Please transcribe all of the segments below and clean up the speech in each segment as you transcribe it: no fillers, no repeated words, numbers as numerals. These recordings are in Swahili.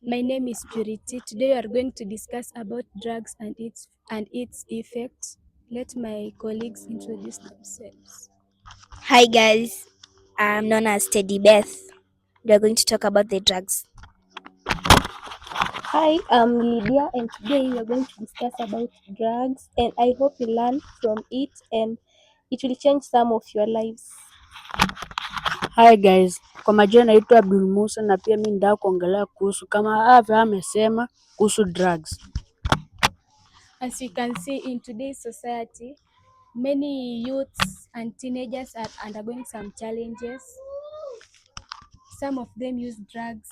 My name is Purity. Today we are going to discuss about drugs and its effects. Let my colleagues introduce themselves. Hi guys, I'm known as Teddy Beth. We are going to talk about the drugs. Hi, I'm Lydia, and today we are going to discuss about drugs, and I hope you learn from it and it will change some of your lives. Hi guys, kwa majina naitwa Abdul Musa na pia mimi ndio kuongelea kuhusu kama afya amesema kuhusu drugs. As we can see in today's society, many youths and teenagers are undergoing some challenges. Some of them use drugs,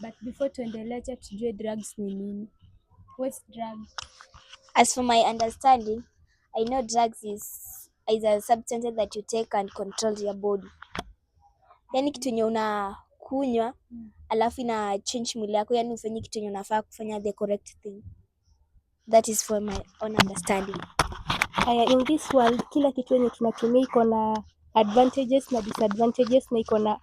but before tuendelee, acha tujue drugs ni nini. What's drugs? As for my understanding, I know drugs is a substance that you take and control your body. Yaani kitu yenye unakunywa alafu ina change mwili yako, yaani ufanye kitu yenye unafaa kufanya, the correct thing. That is for my own understanding. In this world, kila kitu yenye tunatumia iko na advantages na disadvantages na iko na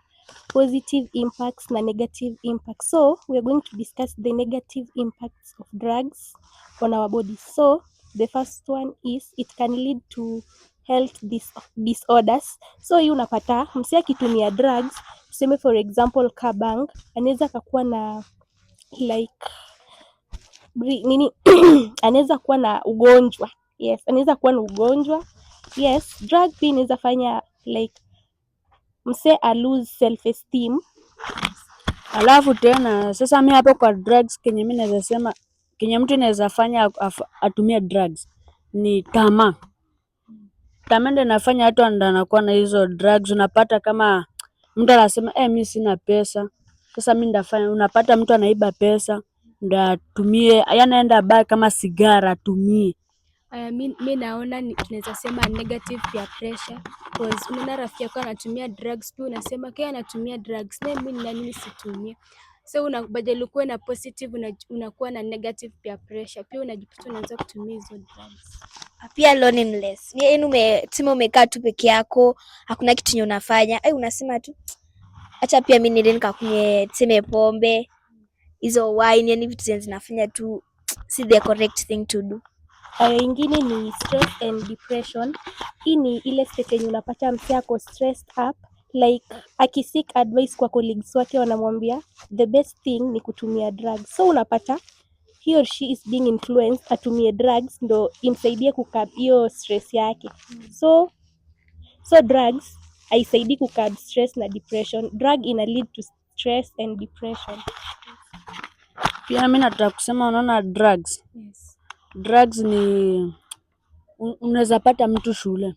positive impacts na negative impacts. So, we are going to discuss the negative impacts of drugs on our bodies. So, the first one is it can lead to health disorders. So, hii unapata msee akitumia drugs, tuseme for example kabang, anaweza kakuwa na like nini anaweza kuwa na ugonjwa. Yes, anaweza kuwa na ugonjwa. Yes, drug pia inaweza fanya like msee lose self esteem. Alafu tena sasa mimi hapo kwa drugs kenye mimi naweza sema kenye mtu anaweza fanya atumie drugs ni tamaa. Tamaa ndio inafanya watu anakuwa na hizo drugs. Unapata kama mtu anasema mimi sina pesa. Sasa mimi ndafanya, unapata mtu anaiba pesa ndio atumie, yaani anaenda bar kama sigara atumie. Mi naona tunaweza sema negative peer pressure, because unaona rafiki yako anatumia drugs, pia unasema kaya anatumia drugs na mimi na nini situmie. So badala ukuwe na positive unakuwa na negative peer pressure, pia unajikuta unaanza kutumia hizo drugs. Pia loneliness. Yaani tuseme umekaa tu peke yako, hakuna kitu yenye unafanya. Unasema tu acha pia mimi niende nikakunywe tuseme pombe, hizo wine, yani vitu zinafanya tu si the correct thing to do. Ingine ni stress and depression. Hii ni ile state yenye unapata msee ako stressed up, like akiseek advice kwa colleagues wake wanamwambia the best thing ni kutumia drugs. So unapata he or she is being influenced atumie drugs ndo imsaidie kukab hiyo stress yake. So drugs haisaidii kukab stress na depression. Drug ina lead to stress and depression. Pia mimi nataka kusema unaona drugs. Yes. Drugs ni unaweza pata mtu shule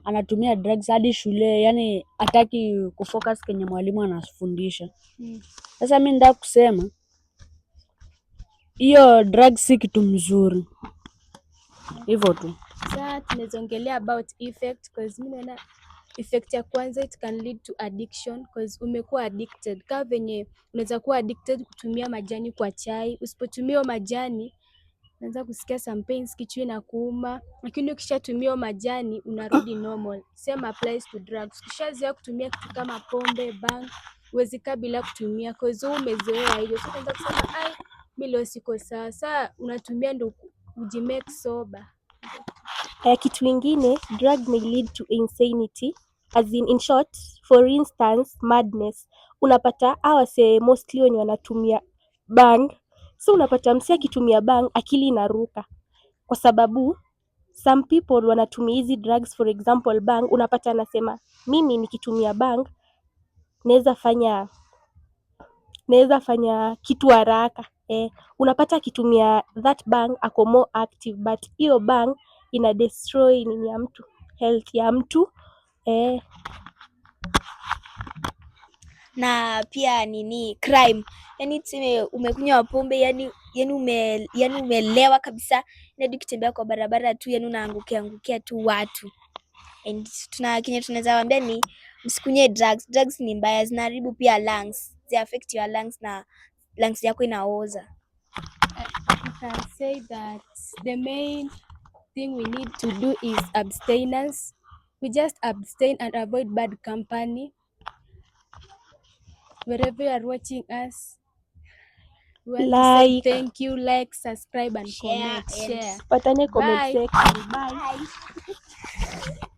anatumia drugs hadi shule, yani hataki kufocus kwenye mwalimu anafundisha. Sasa mimi nataka kusema hiyo drugs si kitu mzuri. Hivyo tu. Sasa tunaweza ongelea about effect, because mimi naona effect ya kwanza, it can lead to addiction, because umekuwa addicted. Kama venye unaweza kuwa addicted kutumia majani kwa chai, usipotumia majani unaanza kusikia some pains, kichwa inakuuma, lakini ukishatumia majani unarudi normal. Same applies to drugs. Ukishazoea kutumia kitu kama pombe, bang, huwezi kaa bila kutumia, because umezoea hiyo. So unaanza kusema mimi leo siko sawa. Sasa unatumia ndo ujimake sober. Kitu ingine, drug may lead to insanity, as in short, for instance, madness. Unapata awase mostly wenye wanatumia bang. So unapata msee akitumia bang akili inaruka, kwa sababu some people wanatumia hizi drugs, for example bang, unapata anasema mimi nikitumia bang naweza fanya kitu haraka. Unapata akitumia that bang ako more active, but hiyo bang ina destroy nini ya mtu, health ya mtu. Na pia crime. Yani tuseme umekunywa pombe, yani umelewa kabisa, hadi ukitembea kwa barabara tu yani unaangukia tu watu. And tunaweza waambia ni msikunywe drugs. Drugs ni mbaya, zinaharibu pia lungs. They affect your lungs na lungs yako inaoza. I can say that the main thing we need to do is abstinence. We just abstain and avoid bad company. Wherever you are watching us, We want to say Like. thank you, like, subscribe and Share comment. and Share. Tupatane comment Bye. section. Bye.